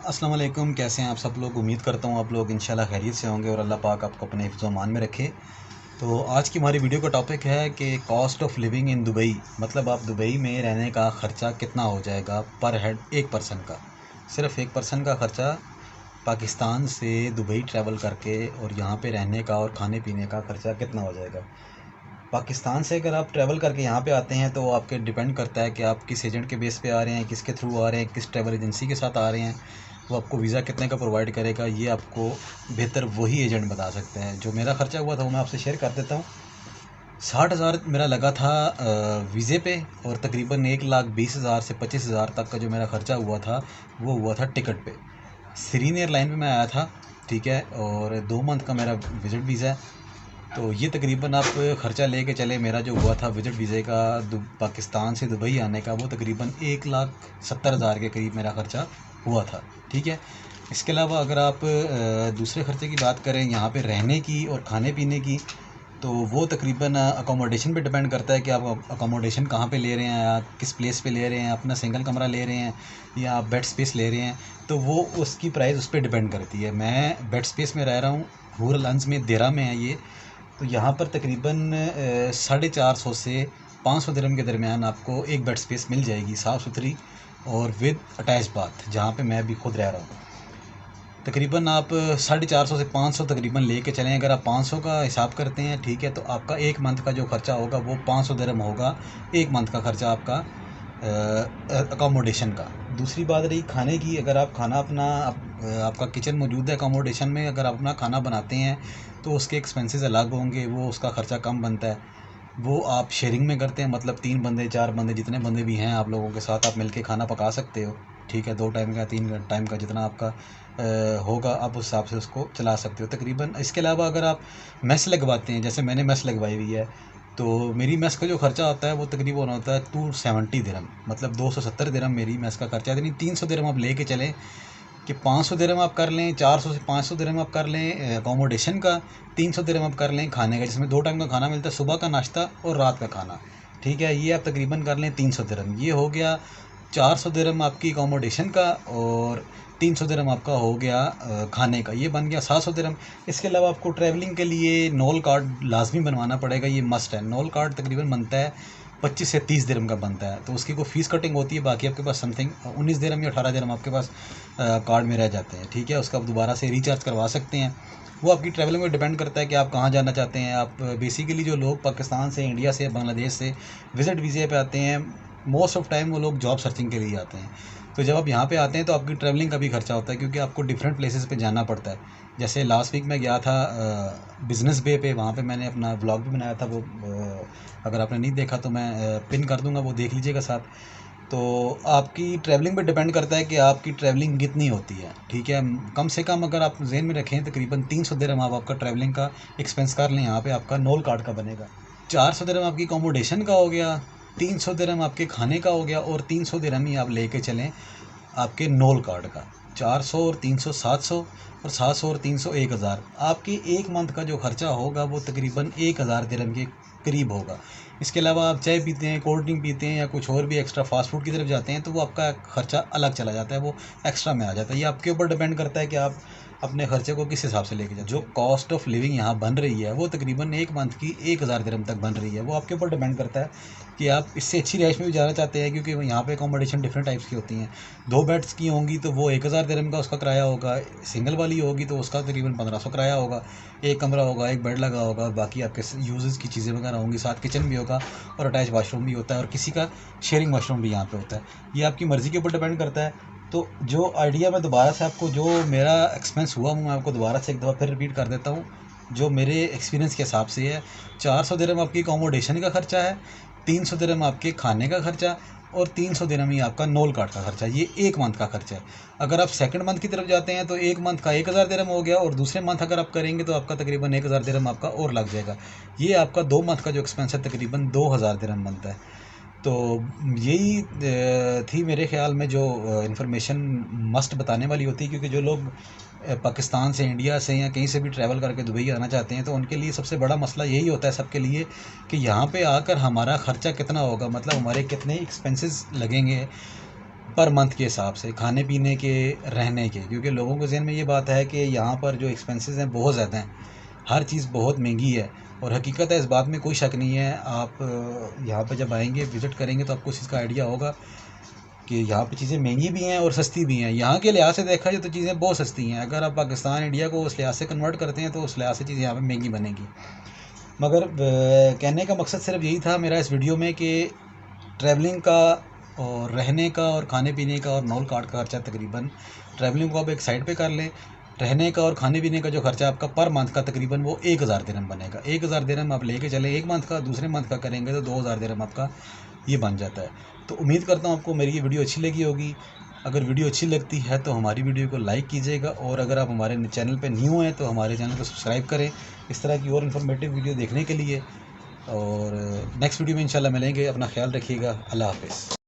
अस्सलाम वालेकुम। कैसे हैं आप सब लोग? उम्मीद करता हूँ आप लोग इंशाल्लाह खैरियत से होंगे और अल्लाह पाक आपको अपने हिफ्ज़ व अमान में रखे। तो आज की हमारी वीडियो का टॉपिक है कि cost of living in Dubai, मतलब आप दुबई में रहने का ख़र्चा कितना हो जाएगा पर हेड, एक पर्सन का। सिर्फ एक पर्सन का ख़र्चा पाकिस्तान से दुबई ट्रैवल करके और यहाँ पे रहने का और खाने पीने का ख़र्चा कितना हो जाएगा। पाकिस्तान से अगर आप ट्रैवल करके यहाँ पे आते हैं तो आपके डिपेंड करता है कि आप किस एजेंट के बेस पे आ रहे हैं, किसके थ्रू आ रहे हैं, किस ट्रैवल एजेंसी के साथ आ रहे हैं। वो आपको वीज़ा कितने का प्रोवाइड करेगा ये आपको बेहतर वही एजेंट बता सकते हैं। जो मेरा ख़र्चा हुआ था वो मैं आपसे शेयर कर देता हूँ। 60,000 मेरा लगा था वीज़े पे, और तकरीबन 1,20,000 से 25,000 तक का जो मेरा ख़र्चा हुआ था वो हुआ था टिकट पे। सीरीन एयरलाइन पे मैं आया था, ठीक है, और 2 मंथ का मेरा विज़िट वीज़ा है। तो ये तकरीबन आप ख़र्चा लेके चले, मेरा जो हुआ था विज़िट वीज़े का पाकिस्तान से दुबई आने का, वो तकरीबन 1,70,000 के करीब मेरा ख़र्चा हुआ था, ठीक है। इसके अलावा अगर आप दूसरे ख़र्चे की बात करें यहाँ पे रहने की और खाने पीने की, तो वो तकरीबन अकोमोडेशन पे डिपेंड करता है कि आप अकोमोडेशन कहाँ पे ले रहे हैं, या किस प्लेस पे ले रहे हैं, अपना सिंगल कमरा ले रहे हैं या आप बेड स्पेस ले रहे हैं। तो वो उसकी प्राइस उस पर डिपेंड करती है। मैं बेड स्पेस में रह रहा हूँ, हूर लंज में, देरा में है ये। तो यहाँ पर तकरीबन 450 से 500 दिरहम के दरमियान आपको एक बेड स्पेस मिल जाएगी, साफ़ सुथरी और विद अटैच बाथ, जहाँ पे मैं भी खुद रह रहा हूँ। तकरीबन आप 450 से 500 तकरीबन लेके चलें। अगर आप 500 का हिसाब करते हैं, ठीक है, तो आपका एक मंथ का जो ख़र्चा होगा वो 500 दिरहम होगा, एक मंथ का ख़र्चा आपका अकोमोडेशन का। दूसरी बात रही खाने की। अगर आप खाना अपना आपका किचन मौजूद है अकोमोडेशन में, अगर आप अपना खाना बनाते हैं तो उसके एक्सपेंसेस अलग होंगे, वो उसका ख़र्चा कम बनता है। वो आप शेयरिंग में करते हैं, मतलब 3 बंदे 4 बंदे जितने बंदे भी हैं आप लोगों के साथ आप मिलके खाना पका सकते हो, ठीक है। 2 टाइम का 3 टाइम का जितना आपका होगा आप उस हिसाब से उसको चला सकते हो तकरीबन। इसके अलावा अगर आप मेस लगवाते हैं, जैसे मैंने मेस लगवाई हुई है, तो मेरी मेस का जो ख़र्चा होता है वो तकरीबन होता है 270 दिरहम, मतलब 270 दिरहम मेरी मेस का ख़र्चा है। यानी 300 दिरहम आप लेके चलें कि 500 दिरहम आप कर लें, 400 से 500 दिरहम आप कर लें अकोमोडेशन का, 300 दिरहम आप कर लें खाने का, जिसमें 2 टाइम का खाना मिलता है, सुबह का नाश्ता और रात का खाना, ठीक है। ये आप तकरीबन कर लें 300 दिरहम। ये हो गया 400 दिरहम आपकी अकोमोडेशन का, और 300 दिरहम आपका हो गया खाने का, ये बन गया 700 दिरहम। इसके अलावा आपको ट्रैवलिंग के लिए नोल कार्ड लाजमी बनवाना पड़ेगा, ये मस्ट है। नोल कार्ड तकरीबन बनता है 25 से 30 दिरहम का बनता है, तो उसकी कोई फ़ीस कटिंग होती है। बाकी आपके पास समथिंग 19 दिरहम या 18 दिरहम आपके पास कार्ड में रह जाते हैं, ठीक है। उसका आप दोबारा से रिचार्ज करवा सकते हैं। वो आपकी ट्रैवलिंग में डिपेंड करता है कि आप कहाँ जाना चाहते हैं। आप बेसिकली जो लोग पाकिस्तान से, इंडिया से, बांग्लादेश से विज़िट वीज़े पे आते हैं, मोस्ट ऑफ टाइम वो लोग जॉब सर्चिंग के लिए आते हैं। तो जब आप यहाँ पे आते हैं तो आपकी ट्रैवलिंग का भी खर्चा होता है, क्योंकि आपको डिफरेंट प्लेसेस पे जाना पड़ता है। जैसे लास्ट वीक मैं गया था बिज़नेस बे पे, वहाँ पे मैंने अपना व्लॉग भी बनाया था। वो अगर आपने नहीं देखा तो मैं पिन कर दूँगा, वो देख लीजिएगा साथ। तो आपकी ट्रैवलिंग पे डिपेंड करता है कि आपकी ट्रैवलिंग कितनी होती है, ठीक है। कम से कम अगर आप जेहन में रखें तकरीबन 300 दिरहम आप आपका ट्रैवलिंग का एक्सपेंस कर लें, यहाँ पे आपका नोल कार्ड का बनेगा। 400 दिरहम आपकी अकोमोडेशन का हो गया, 300 दिरहम आपके खाने का हो गया, और 300 दिरहम ही आप लेके चलें आपके नोल कार्ड का। 400 और 300 700, और 700 और 300 1000। आपके एक मंथ का जो ख़र्चा होगा वो तकरीबन 1000 दिरहम के करीब होगा। इसके अलावा आप चाय पीते हैं, कोल्ड ड्रिंक पीते हैं, या कुछ और भी एक्स्ट्रा फास्ट फूड की तरफ जाते हैं, तो वो आपका ख़र्चा अलग चला जाता है, वो एक्स्ट्रा में आ जाता है। ये आपके ऊपर डिपेंड करता है कि आप अपने ख़र्चे को किस हिसाब से लेके जाते हैं। जो कॉस्ट ऑफ लिविंग यहाँ बन रही है वो तकरीबन एक मंथ की 1000 दिरहम तक बन रही है। वो आपके ऊपर डिपेंड करता है कि आप इससे अच्छी रहाइश में भी जाना चाहते हैं, क्योंकि यहाँ पे अकोमोडेशन डिफरेंट टाइप्स की होती हैं। 2 बेड्स की होंगी तो वो 1000 दिरहम का उसका किराया होगा, सिंगल वाली होगी तो उसका तकरीबन 1500 किराया होगा। एक कमरा होगा, एक बेड लगा होगा, बाकी आपके यूजेस की चीज़ें वगैरह होंगी, साथ किचन भी होगा और अटैच वाशरूम भी होता है, और किसी का शेयरिंग वाशरूम भी यहाँ पे होता है। ये आपकी मर्ज़ी के ऊपर डिपेंड करता है। तो जो आइडिया मैं दोबारा से आपको, जो मेरा एक्सपेंस हुआ वो मैं आपको दोबारा से एक दफ़ा फिर रिपीट कर देता हूँ, जो मेरे एक्सपीरियंस के हिसाब से है। 400 दिरहम आपकी अकोमोडेशन का ख़र्चा है, 300 दिरहम आपके खाने का ख़र्चा, और 300 दिरहम ही आपका नोल कार्ड का खर्चा। ये एक मंथ का खर्चा है। अगर आप सेकंड मंथ की तरफ जाते हैं तो एक मंथ का 1000 दिरहम हो गया, और दूसरे मंथ अगर आप करेंगे तो आपका तकरीबन 1000 दिरहम आपका और लग जाएगा। ये आपका 2 मंथ का जो एक्सपेंस है तकरीबन 2000 दिरहम बनता है। तो यही थी मेरे ख़्याल में जो इन्फॉर्मेशन मस्ट बताने वाली होती है, क्योंकि जो लोग पाकिस्तान से, इंडिया से, या कहीं से भी ट्रैवल करके दुबई आना चाहते हैं तो उनके लिए सबसे बड़ा मसला यही होता है सबके लिए, कि यहाँ पे आकर हमारा ख़र्चा कितना होगा, मतलब हमारे कितने एक्सपेंसेस लगेंगे। पर मंथ के हिसाब से, खाने पीने के, रहने के, क्योंकि लोगों के ज़हन में ये बात है कि यहाँ पर जो एक्सपेंसेस हैं बहुत ज़्यादा हैं, हर चीज़ बहुत महंगी है। और हकीकत है, इस बात में कोई शक नहीं है। आप यहाँ पर जब आएंगे, विज़िट करेंगे, तो आपको इस चीज़ का आइडिया होगा कि यहाँ पे चीज़ें महंगी भी हैं और सस्ती भी हैं। यहाँ के लिहाज से देखा जाए तो चीज़ें बहुत सस्ती हैं। अगर आप पाकिस्तान, इंडिया को उस लिहाज से कन्वर्ट करते हैं तो उस लिहाज से चीज़ें यहाँ पे महंगी बनेंगी। मगर कहने का मकसद सिर्फ यही था मेरा इस वीडियो में कि ट्रैवलिंग का और रहने का और खाने पीने का और नॉल कार्ड का खर्चा तकरीबन, ट्रैवलिंग को आप एक साइड पे कर लें, रहने का और खाने पीने का जो खर्चा आपका पर मंथ का तकरीबन वो 1000 दिरहम बनेगा। 1000 दिरहम आप लेके चले एक मंथ का, दूसरे मंथ का करेंगे तो 2000 दिरहम आपका ये बन जाता है। तो उम्मीद करता हूँ आपको मेरी ये वीडियो अच्छी लगी होगी। अगर वीडियो अच्छी लगती है तो हमारी वीडियो को लाइक कीजिएगा, और अगर आप हमारे चैनल पे न्यू हैं तो हमारे चैनल को सब्सक्राइब करें इस तरह की और इन्फॉर्मेटिव वीडियो देखने के लिए। और नेक्स्ट वीडियो में इंशाल्लाह मिलेंगे। अपना ख्याल रखिएगा। अल्लाह हाफ़िज़।